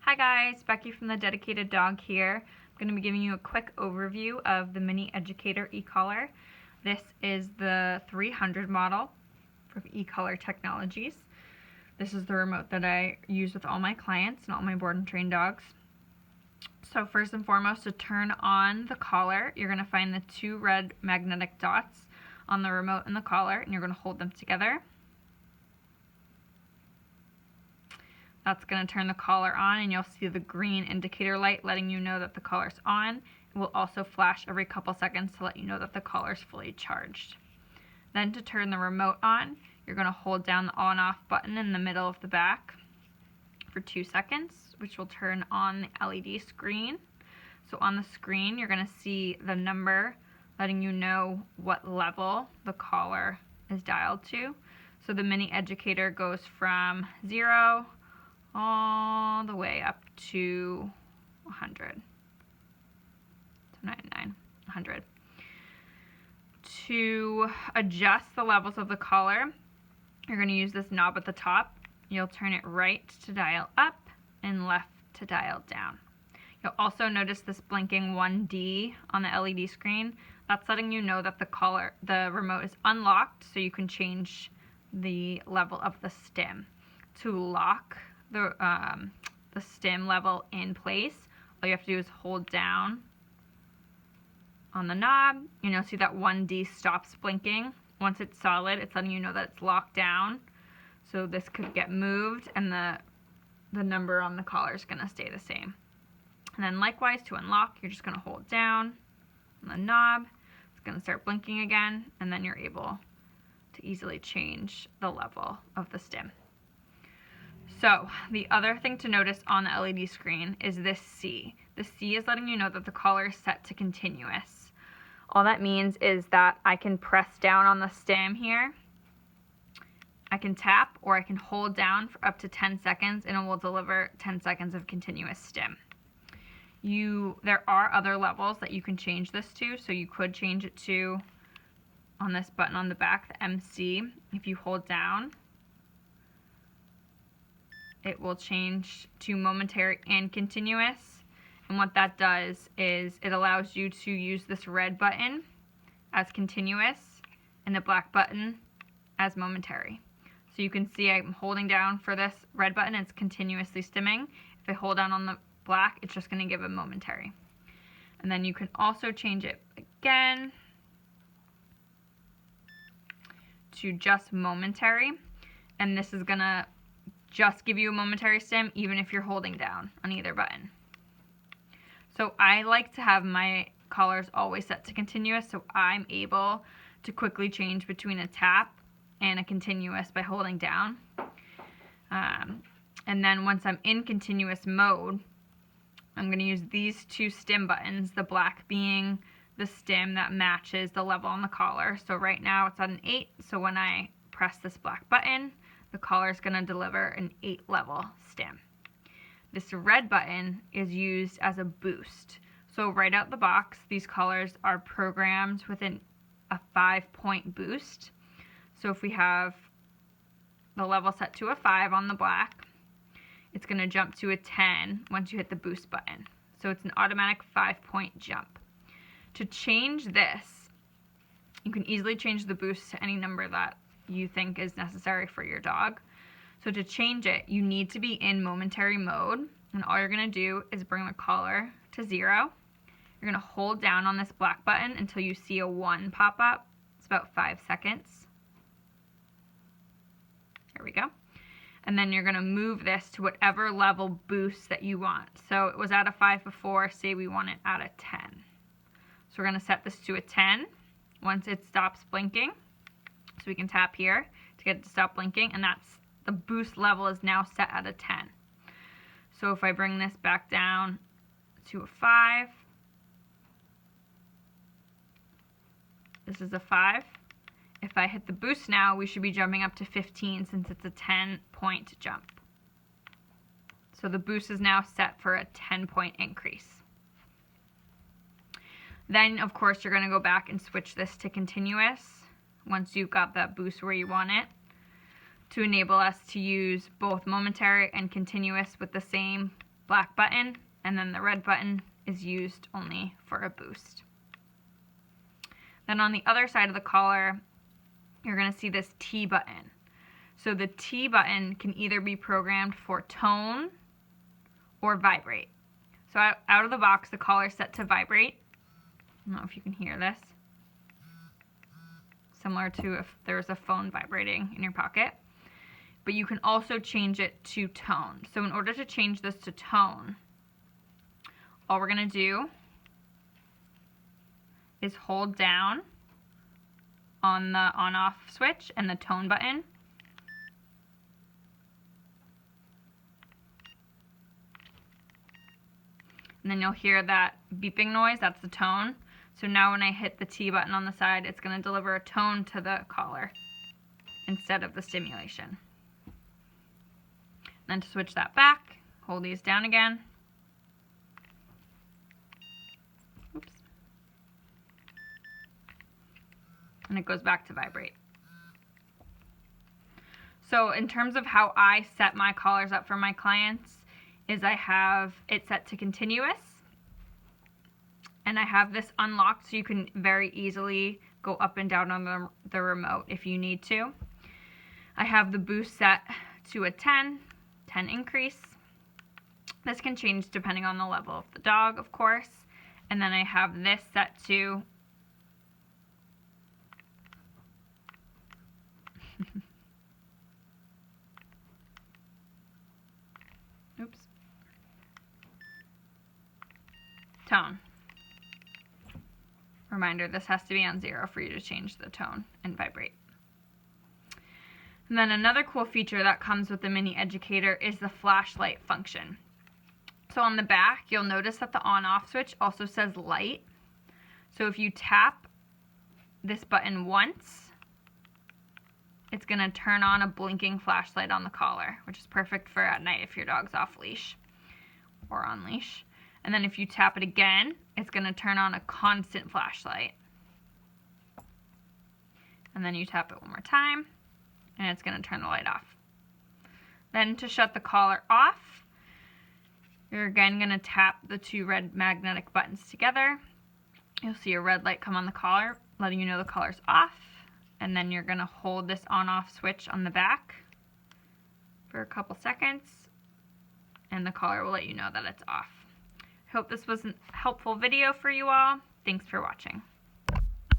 Hi guys, Becky from the Dedicated Dog here. I'm going to be giving you a quick overview of the Mini Educator Ecollar. This is the 300 model from Ecollar Technologies. This is the remote that I use with all my clients and all my board and trained dogs. So first and foremost, to turn on the collar, you're going to find the two red magnetic dots on the remote and the collar, and you're going to hold them together. That's going to turn the collar on, and you'll see the green indicator light letting you know that the collar's on. It will also flash every couple seconds to let you know that the collar's fully charged. Then to turn the remote on, you're going to hold down the on-off button in the middle of the back for 2 seconds, which will turn on the LED screen. So on the screen, you're going to see the number letting you know what level the collar is dialed to. So the Mini Educator goes from 0 all the way up to 100. So 99, 100. To adjust the levels of the collar, you're going to use this knob at the top. You'll turn it right to dial up and left to dial down. You'll also notice this blinking 1D on the LED screen. That's letting you know that the remote is unlocked, so you can change the level of the stim. To lock the stim level in place, all you have to do is hold down on the knob, and you'll see that 1D stops blinking. Once it's solid, it's letting you know that it's locked down. So this could get moved, and the number on the collar is going to stay the same. And then likewise, to unlock, you're just going to hold down on the knob. It's going to start blinking again, and then you're able to easily change the level of the stim. So the other thing to notice on the LED screen is this C. The C is letting you know that the collar is set to continuous. All that means is that I can press down on the stim here. I can tap, or I can hold down for up to 10 seconds, and it will deliver 10 seconds of continuous stim. There are other levels that you can change this to, so you could change it to, on this button on the back, the MC. If you hold down, it will change to momentary and continuous. And what that does is it allows you to use this red button as continuous and the black button as momentary. So you can see I'm holding down for this red button, it's continuously stimming. If I hold down on the black, it's just going to give a momentary. And then you can also change it again to just momentary, and this is going to just give you a momentary stim even if you're holding down on either button. So I like to have my collars always set to continuous, so I'm able to quickly change between a tap and a continuous by holding down. And then once I'm in continuous mode, I'm going to use these two stim buttons, the black being the stim that matches the level on the collar. So right now it's at an 8, so when I press this black button, the collar is going to deliver an 8 level stim. This red button is used as a boost. So right out the box, these collars are programmed with a 5-point boost. So if we have the level set to a 5 on the black, it's going to jump to a 10 once you hit the boost button. So it's an automatic 5-point jump. To change this, you can easily change the boost to any number that you think is necessary for your dog. So to change it, you need to be in momentary mode, and all you're going to do is bring the collar to 0. You're going to hold down on this black button until you see a 1 pop up. It's about 5 seconds. There we go. And then you're going to move this to whatever level boost that you want. So it was at a 5 before, say we want it at a 10. So we're going to set this to a 10 once it stops blinking. So we can tap here to get it to stop blinking, and that's the boost level is now set at a 10. So if I bring this back down to a 5, this is a 5. If I hit the boost now, we should be jumping up to 15 since it's a 10-point jump. So the boost is now set for a 10-point increase. Then, of course, you're going to go back and switch this to continuous once you've got that boost where you want it, to enable us to use both momentary and continuous with the same black button, and then the red button is used only for a boost. Then on the other side of the collar, you're going to see this T button. So the T button can either be programmed for tone or vibrate. So out of the box, the collar is set to vibrate. I don't know if you can hear this. Similar to if there's a phone vibrating in your pocket. But you can also change it to tone. So in order to change this to tone, all we're going to do is hold down on the on-off switch and the tone button. And then you'll hear that beeping noise, that's the tone. So now when I hit the T button on the side, it's going to deliver a tone to the collar instead of the stimulation. Then to switch that back, hold these down again. Oops. And it goes back to vibrate. So in terms of how I set my collars up for my clients, is I have it set to continuous, and I have this unlocked so you can very easily go up and down on the remote if you need to. I have the boost set to a 10 increase. This can change depending on the level of the dog, of course. And then I have this set to oops. Tone. Reminder, this has to be on 0 for you to change the tone and vibrate. And then another cool feature that comes with the Mini Educator is the flashlight function. So on the back, you'll notice that the on-off switch also says light. So if you tap this button once, it's going to turn on a blinking flashlight on the collar, which is perfect for at night if your dog's off leash or on leash. And then if you tap it again, it's going to turn on a constant flashlight. And then you tap it one more time, and it's going to turn the light off. Then to shut the collar off, you're again going to tap the 2 red magnetic buttons together. You'll see a red light come on the collar, letting you know the collar's off. And then you're going to hold this on-off switch on the back for a couple seconds, and the collar will let you know that it's off. I hope this was a helpful video for you all. Thanks for watching.